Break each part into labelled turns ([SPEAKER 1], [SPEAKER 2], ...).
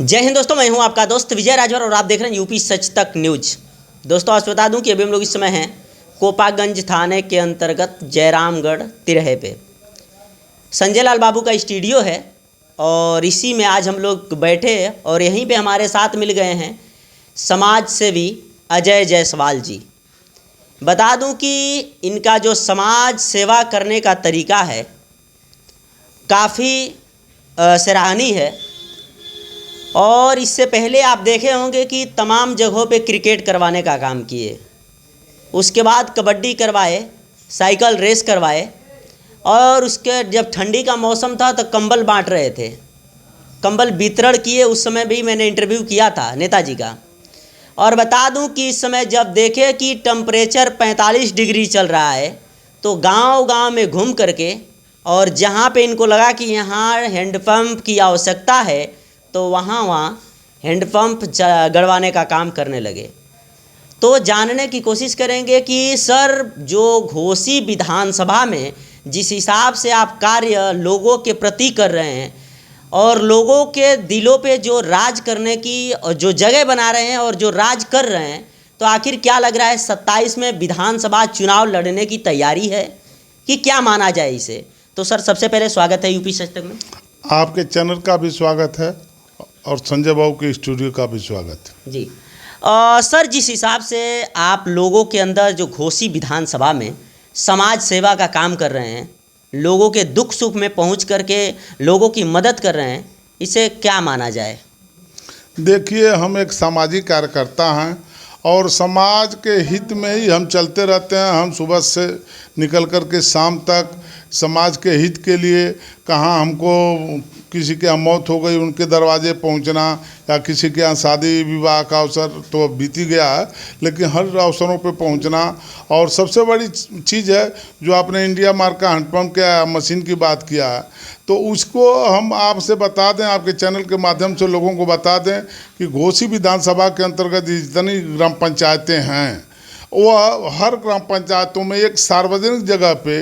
[SPEAKER 1] जय हिंद दोस्तों, मैं हूं आपका दोस्त विजय राजभर और आप देख रहे हैं यूपी सच तक न्यूज। दोस्तों आज बता दूं कि अभी हम लोग इस समय हैं कोपागंज थाने के अंतर्गत जयरामगढ़ तिरहे पे। संजय लाल बाबू का स्टूडियो है और इसी में आज हम लोग बैठे और यहीं पे हमारे साथ मिल गए हैं समाज सेवी अजय जायसवाल जी। बता दूं कि इनका जो समाज सेवा करने का तरीका है काफ़ी सराहनीय है। और इससे पहले आप देखे होंगे कि तमाम जगहों पे क्रिकेट करवाने का काम किए, उसके बाद कबड्डी करवाए, साइकिल रेस करवाए और उसके जब ठंडी का मौसम था तो कंबल बांट रहे थे, कंबल वितरण किए। उस समय भी मैंने इंटरव्यू किया था नेताजी का। और बता दूं कि इस समय जब देखे कि टेम्परेचर 45 डिग्री चल रहा है तो गांव-गांव में घूम करके और जहां पे इनको लगा कि यहाँ हैंडपम्प की आवश्यकता है तो वहाँ हैंडपम्प गड़वाने का काम करने लगे। तो जानने की कोशिश करेंगे कि सर जो घोसी विधानसभा में जिस हिसाब से आप कार्य लोगों के प्रति कर रहे हैं और लोगों के दिलों पे जो राज करने की जो जगह बना रहे हैं और जो राज कर रहे हैं, तो आखिर क्या लग रहा है 27 में विधानसभा चुनाव लड़ने की तैयारी है कि क्या माना जाए इसे? तो सर सबसे पहले स्वागत है यूपी सच तक में।
[SPEAKER 2] आपके चैनल का भी स्वागत है और संजय बाबू के स्टूडियो का भी स्वागत है
[SPEAKER 1] जी। सर जिस हिसाब से आप लोगों के अंदर जो घोसी विधानसभा में समाज सेवा का काम कर रहे हैं, लोगों के दुख सुख में पहुंच करके लोगों की मदद कर रहे हैं, इसे क्या माना जाए?
[SPEAKER 2] देखिए, हम एक सामाजिक कार्यकर्ता हैं और समाज के हित में ही हम चलते रहते हैं। हम सुबह से निकल कर के शाम तक समाज के हित के लिए, कहाँ हमको किसी के यहाँ मौत हो गई उनके दरवाजे पहुंचना या किसी के यहाँ शादी विवाह का अवसर तो बीत ही गया है, लेकिन हर अवसरों पे पहुंचना। और सबसे बड़ी चीज़ है जो आपने इंडिया मार्क का हैंडपम्प के मशीन की बात किया है, तो उसको हम आपसे बता दें, आपके चैनल के माध्यम से लोगों को बता दें कि घोसी विधानसभा के अंतर्गत जितनी ग्राम पंचायतें हैं वह हर ग्राम पंचायतों में एक सार्वजनिक जगह पे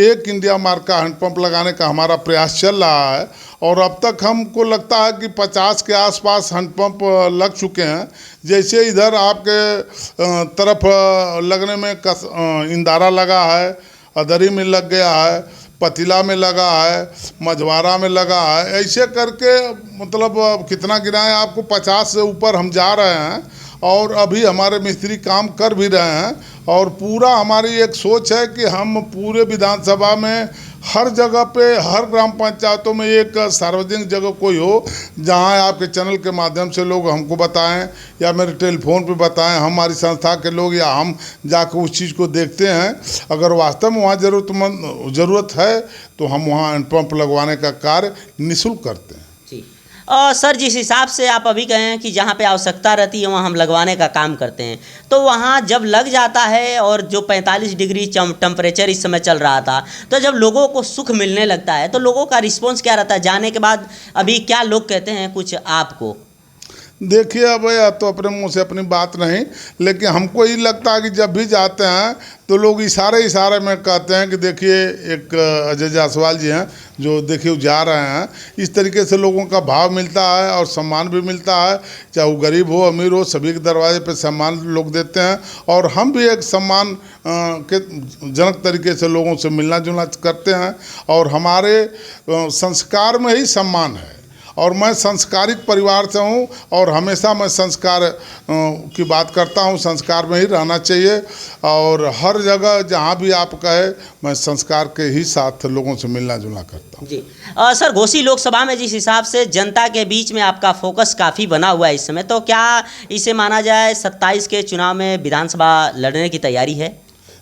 [SPEAKER 2] एक इंडिया मार्क का हैंडपम्प लगाने का हमारा प्रयास चल रहा है। और अब तक हमको लगता है कि 50 के आसपास हैंडपम्प लग चुके हैं। जैसे इधर आपके तरफ लगने में इंदारा लगा है, अदरी में लग गया है, पतिला में लगा है, मझवारा में लगा है, ऐसे करके मतलब कितना गिनाएं आपको 50 से ऊपर हम जा रहे हैं। और अभी हमारे मिस्त्री काम कर भी रहे हैं और पूरा हमारी एक सोच है कि हम पूरे विधानसभा में हर जगह पे हर ग्राम पंचायतों में एक सार्वजनिक जगह कोई हो जहां आपके चैनल के माध्यम से लोग हमको बताएं या मेरे टेलीफोन पे बताएं, हमारी संस्था के लोग या हम जाकर उस चीज़ को देखते हैं। अगर वास्तव में वहाँ ज़रूरत है तो हम वहाँ हैंडपम्प लगवाने का कार्य निःशुल्क करते हैं।
[SPEAKER 1] जी। सर जिस हिसाब से आप अभी कहे हैं कि जहाँ पे आवश्यकता रहती है वहाँ हम लगवाने का काम करते हैं, तो वहाँ जब लग जाता है और जो 45 डिग्री टेम्परेचर इस समय चल रहा था, तो जब लोगों को सुख मिलने लगता है तो लोगों का रिस्पॉन्स क्या रहता है? जाने के बाद अभी क्या लोग कहते हैं कुछ आपको?
[SPEAKER 2] देखिए, अब या तो अपने मुंह से अपनी बात नहीं, लेकिन हमको ये लगता है कि जब भी जाते हैं तो लोग इशारे में कहते हैं कि देखिए एक अजय जायसवाल जी हैं जो देखिए जा रहे हैं। इस तरीके से लोगों का भाव मिलता है और सम्मान भी मिलता है, चाहे वो गरीब हो अमीर हो, सभी के दरवाजे पे सम्मान लोग देते हैं। और हम भी एक सम्मान के जनक तरीके से लोगों से मिलना जुलना करते हैं और हमारे संस्कार में ही सम्मान है। और मैं संस्कारित परिवार से हूँ और हमेशा मैं संस्कार की बात करता हूँ, संस्कार में ही रहना चाहिए। और हर जगह जहाँ भी आप कहे मैं संस्कार के ही साथ लोगों से मिलना जुलना करता हूँ।
[SPEAKER 1] जी। सर घोसी लोकसभा में जिस हिसाब से जनता के बीच में आपका फोकस काफ़ी बना हुआ है इस समय, तो क्या इसे माना जाए 27 के चुनाव में विधानसभा लड़ने की तैयारी है?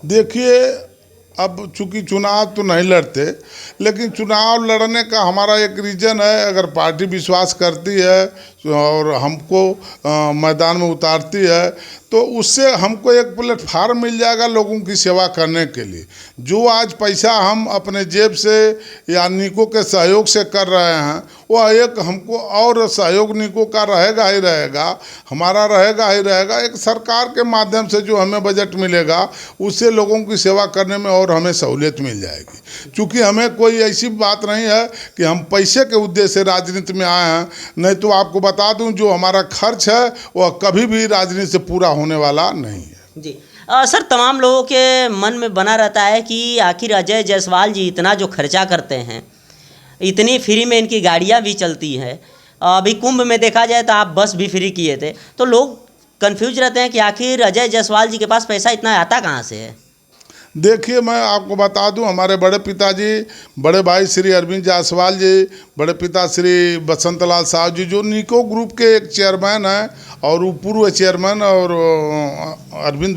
[SPEAKER 2] देखिए, अब चूँकि चुनाव तो नहीं लड़ते, लेकिन चुनाव लड़ने का हमारा एक रीज़न है। अगर पार्टी विश्वास करती है और हमको मैदान में उतारती है तो उससे हमको एक प्लेटफार्म मिल जाएगा लोगों की सेवा करने के लिए। जो आज पैसा हम अपने जेब से या निको के सहयोग से कर रहे हैं, वह एक हमको और सहयोग निको का रहेगा ही रहेगा, हमारा रहेगा ही रहेगा। एक सरकार के माध्यम से जो हमें बजट मिलेगा, उससे लोगों की सेवा करने में और हमें सहूलियत मिल जाएगी। क्योंकि हमें कोई ऐसी बात नहीं है कि हम पैसे के उद्देश्य से राजनीति में आए हैं। नहीं तो आपको बता दूं, जो हमारा खर्च है वह कभी भी राजनीति से पूरा होने वाला नहीं है।
[SPEAKER 1] जी सर, तमाम लोगों के मन में बना रहता है कि आखिर अजय जायसवाल जी इतना जो खर्चा करते हैं, इतनी फ्री में इनकी गाड़ियाँ भी चलती हैं। अभी कुंभ में देखा जाए तो आप बस भी फ्री किए थे, तो लोग कंफ्यूज रहते हैं कि आखिर अजय जायसवाल जी के पास पैसा इतना आता कहाँ से है।
[SPEAKER 2] देखिए, मैं आपको बता दूं, हमारे बड़े पिताजी, बड़े भाई श्री अरविंद जायसवाल जी, बड़े पिता श्री बसंत लाल साहब जी, जो निको ग्रुप के एक चेयरमैन हैं और पूर्व चेयरमैन, और अरविंद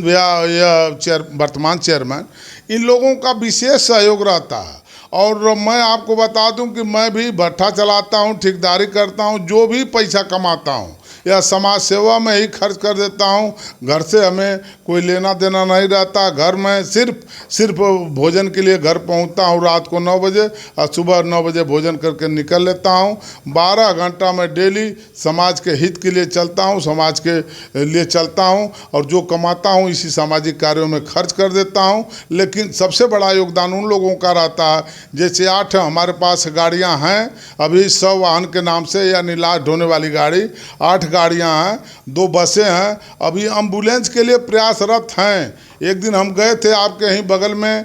[SPEAKER 2] भैया यह वर्तमान चेयरमैन, इन लोगों का विशेष सहयोग रहता है। और मैं आपको बता दूं कि मैं भी भट्ठा चलाता हूं, ठेकेदारी करता हूं, जो भी पैसा कमाता हूं या समाज सेवा में ही खर्च कर देता हूं। घर से हमें कोई लेना देना नहीं रहता। घर में सिर्फ भोजन के लिए घर पहुंचता हूं रात को 9 बजे और सुबह 9 बजे भोजन करके निकल लेता हूं। 12 घंटा मैं डेली समाज के हित के लिए चलता हूं, समाज के लिए चलता हूं, और जो कमाता हूं इसी सामाजिक कार्यों में खर्च कर देता हूं। लेकिन सबसे बड़ा योगदान उन लोगों का रहता है, जैसे 8 हमारे पास गाड़ियाँ हैं अभी 100 वाहन के नाम से, यानी लाश ढोने वाली गाड़ी 8 गाड़ियां हैं, 2 बसें हैं, अभी एम्बुलेंस के लिए प्रयासरत हैं। एक दिन हम गए थे, आपके यहीं बगल में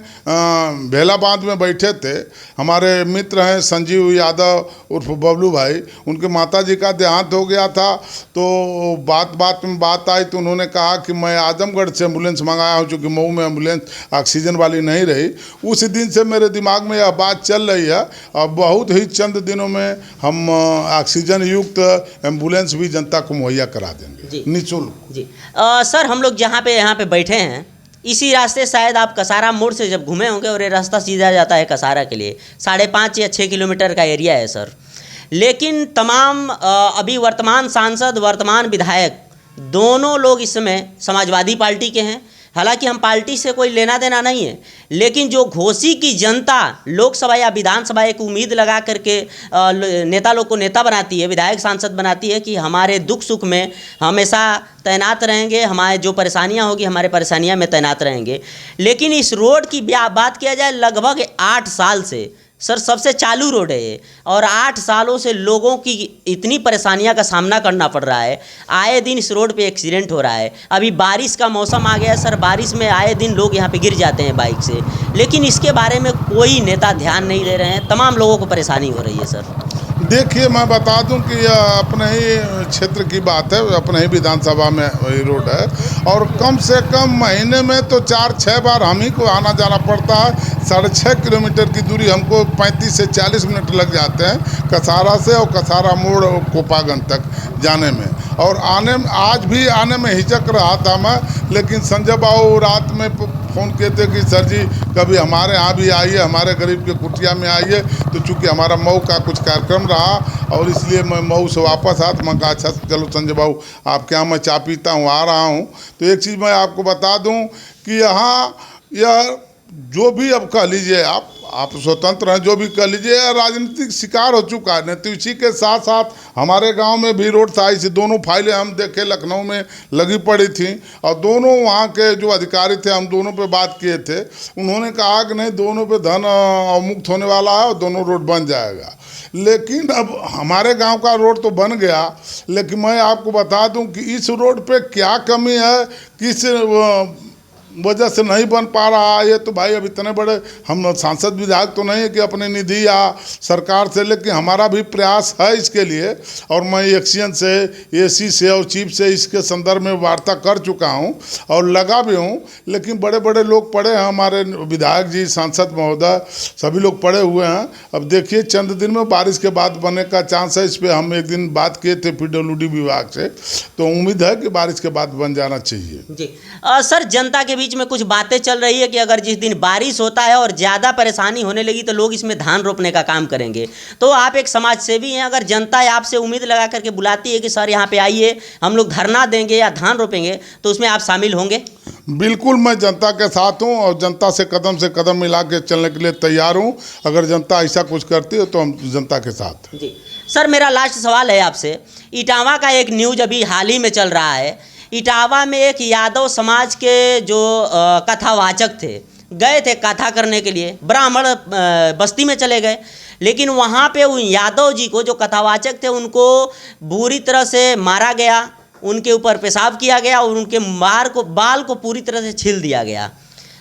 [SPEAKER 2] भेला बांध में बैठे थे, हमारे मित्र हैं संजीव यादव उर्फ बबलू भाई, उनके माताजी का देहांत हो गया था। तो बात में बात आई तो उन्होंने कहा कि मैं आजमगढ़ से एम्बुलेंस मंगाया हूँ, चूँकि मऊ में एम्बुलेंस ऑक्सीजन वाली नहीं रही। उस दिन से मेरे दिमाग में यह बात चल रही है, और बहुत ही चंद दिनों में हम ऑक्सीजन युक्त एम्बुलेंस भी जनता को मुहैया करा देंगे निःशुल्क।
[SPEAKER 1] जी सर, हम लोग जहाँ पे यहाँ पे बैठे हैं, इसी रास्ते शायद आप कसारा मोड़ से जब घूमे होंगे, और ये रास्ता सीधा जाता है कसारा के लिए। 5.5 या 6 किलोमीटर का एरिया है सर। लेकिन तमाम अभी वर्तमान सांसद, वर्तमान विधायक, दोनों लोग इस समय समाजवादी पार्टी के हैं। हालांकि हम पार्टी से कोई लेना देना नहीं है, लेकिन जो घोसी की जनता लोकसभा या विधानसभा एक उम्मीद लगा करके नेता लोग को नेता बनाती है, विधायक सांसद बनाती है कि हमारे दुख सुख में हमेशा तैनात रहेंगे, हमारे जो परेशानियां होगी हमारे परेशानियां में तैनात रहेंगे। लेकिन इस रोड की बात किया जाए, लगभग 8 साल से सर सबसे चालू रोड है ये, और 8 सालों से लोगों की इतनी परेशानियां का सामना करना पड़ रहा है। आए दिन इस रोड पे एक्सीडेंट हो रहा है। अभी बारिश का मौसम आ गया सर, बारिश में आए दिन लोग यहाँ पे गिर जाते हैं बाइक से, लेकिन इसके बारे में कोई नेता ध्यान नहीं दे रहे हैं। तमाम लोगों को परेशानी हो रही है सर।
[SPEAKER 2] देखिए, मैं बता दूं कि यह अपने ही क्षेत्र की बात है, अपने ही विधानसभा में वही रोड है, और कम से कम महीने में तो 4-6 बार हम ही को आना जाना पड़ता है। 6.5 किलोमीटर की दूरी हमको 35 से 40 मिनट लग जाते हैं कसारा से, और कसारा मोड़ कोपागंज तक जाने में। और आज भी आने में हिचक रहा था मैं, लेकिन संजय बाबू रात में फ़ोन किए थे कि सर जी कभी हमारे यहाँ भी आइए, हमारे गरीब के कुटिया में आइए। तो चूँकि हमारा मऊ का कुछ कार्यक्रम रहा, और इसलिए मैं मऊ से वापस आया, तो मैं कहा अच्छा चलो संजय बाबू आपके यहाँ मैं चाय पीता हूँ, आ रहा हूँ। तो एक चीज़ मैं आपको बता दूँ कि यहाँ यह जो भी अब कह लीजिए, आप स्वतंत्र हैं, जो भी कह लीजिए, राजनीतिक शिकार हो चुका है। तो इसी के साथ साथ हमारे गांव में भी रोड साइड से दोनों फाइलें हम देखे लखनऊ में लगी पड़ी थी, और दोनों वहां के जो अधिकारी थे हम दोनों पे बात किए थे। उन्होंने कहा कि नहीं, दोनों पे धन अवमुक्त होने वाला है और दोनों रोड बन जाएगा। लेकिन अब हमारे गांव का रोड तो बन गया, लेकिन मैं आपको बता दूं कि इस रोड पे क्या कमी है, किस वजह से नहीं बन पा रहा है। ये तो भाई अब इतने बड़े हम सांसद विधायक तो नहीं है कि अपनी निधि या सरकार से, लेकिन हमारा भी प्रयास है इसके लिए। और मैं एक्सीएन से, एसी से और चीफ से इसके संदर्भ में वार्ता कर चुका हूं और लगा भी हूं। लेकिन बड़े बड़े लोग पड़े हैं, हमारे विधायक जी, सांसद महोदय, सभी लोग पड़े हुए हैं। अब देखिए चंद दिन में बारिश के बाद बनने का चांस है। इस पर हम एक दिन बात किए थे PWD विभाग से, तो उम्मीद है कि बारिश के बाद बन जाना चाहिए।
[SPEAKER 1] जी सर, जनता के बीच में कुछ बातें चल रही है कि अगर जिस दिन बारिश होता है और ज़्यादा परेशानी होने लगी तो लोग इसमें धान रोपने का काम करेंगे। तो आप एक समाज सेवी हैं, अगर जनता आपसे उम्मीद लगा करके बुलाती है कि सर यहाँ पे आइए हम लोग धरना देंगे या धान रोपेंगे, तो उसमें आप शामिल होंगे?
[SPEAKER 2] बिल्कुल, मैं जनता के साथ हूँ और जनता से कदम मिला के चलने के लिए तैयार हूँ। अगर जनता ऐसा कुछ करती है तो हम जनता के साथ।
[SPEAKER 1] जी सर, मेरा लास्ट सवाल है आपसे। इटावा का एक न्यूज अभी हाल ही में चल रहा है। इटावा में एक यादव समाज के जो कथावाचक थे, गए थे कथा करने के लिए, ब्राह्मण बस्ती में चले गए, लेकिन वहाँ पे उन यादव जी को, जो कथावाचक थे, उनको बुरी तरह से मारा गया, उनके ऊपर पेशाब किया गया और उनके बाल को पूरी तरह से छील दिया गया।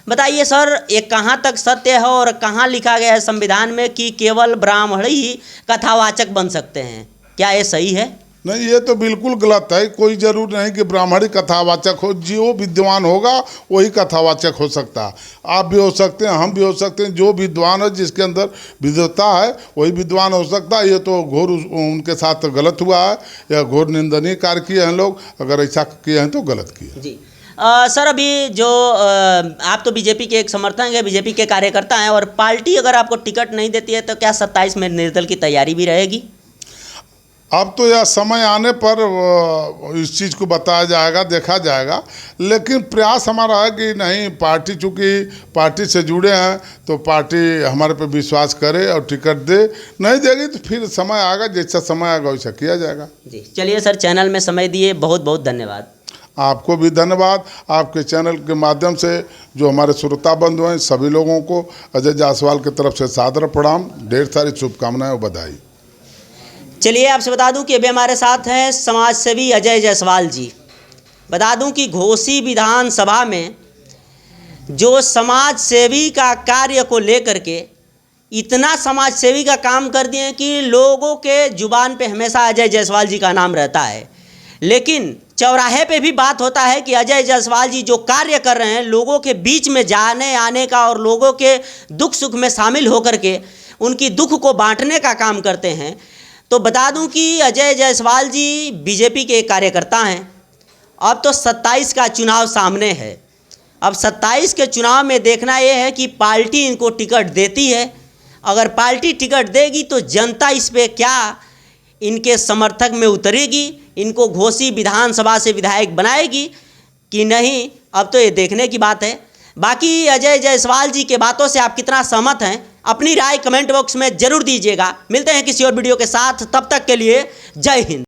[SPEAKER 1] बताइए सर, ये कहाँ तक सत्य है और कहाँ लिखा गया है संविधान में कि केवल ब्राह्मण ही कथावाचक बन सकते हैं? क्या ये सही है?
[SPEAKER 2] नहीं, ये तो बिल्कुल गलत है। कोई जरूर नहीं कि ब्राह्मण ही कथावाचक हो। जो विद्वान होगा वही कथावाचक हो सकता है। आप भी हो सकते हैं, हम भी हो सकते हैं। जो विद्वान है, जिसके अंदर विद्वता है, वही विद्वान हो सकता है। ये तो घोर उनके साथ गलत हुआ है, या घोर निंदनीय कार्य किए हैं लोग। अगर ऐसा किए हैं तो गलत किए।
[SPEAKER 1] जी सर, अभी जो आप तो बीजेपी के एक समर्थक हैं, बीजेपी के कार्यकर्ता हैं, और पार्टी अगर आपको टिकट नहीं देती है तो क्या 27 में निर्दल की तैयारी भी रहेगी?
[SPEAKER 2] अब तो यह समय आने पर इस चीज़ को बताया जाएगा, देखा जाएगा। लेकिन प्रयास हमारा है कि नहीं, पार्टी चूँकि पार्टी से जुड़े हैं तो पार्टी हमारे पे विश्वास करे और टिकट दे। नहीं देगी तो फिर समय आएगा, जैसा समय आएगा वैसा किया जाएगा।
[SPEAKER 1] जी चलिए सर, चैनल में समय दिए, बहुत बहुत धन्यवाद।
[SPEAKER 2] आपको भी धन्यवाद। आपके चैनल के माध्यम से जो हमारे श्रोता बंधु हैं, सभी लोगों को अजय जायसवाल की तरफ से सादर प्रणाम, ढेर सारी शुभकामनाएं और बधाई।
[SPEAKER 1] चलिए आपसे बता दूं कि अभी हमारे साथ हैं समाज सेवी अजय जायसवाल जी। बता दूं कि घोसी विधानसभा में जो समाज सेवी का कार्य को लेकर के इतना समाज सेवी का काम कर दिए कि लोगों के जुबान पे हमेशा अजय जायसवाल जी का नाम रहता है, लेकिन चौराहे पे भी बात होता है कि अजय जायसवाल जी जो कार्य कर रहे हैं, लोगों के बीच में जाने आने का और लोगों के दुख सुख में शामिल होकर के उनकी दुख को बांटने का काम करते हैं। तो बता दूं कि अजय जायसवाल जी बीजेपी के कार्यकर्ता हैं। अब तो 27 का चुनाव सामने है। अब 27 के चुनाव में देखना ये है कि पार्टी इनको टिकट देती है। अगर पार्टी टिकट देगी तो जनता इस पे क्या इनके समर्थक में उतरेगी, इनको घोसी विधानसभा से विधायक बनाएगी कि नहीं, अब तो ये देखने की बात है। बाकी अजय जायसवाल जी के बातों से आप कितना सहमत हैं, अपनी राय कमेंट बॉक्स में ज़रूर दीजिएगा। मिलते हैं किसी और वीडियो के साथ, तब तक के लिए जय हिंद।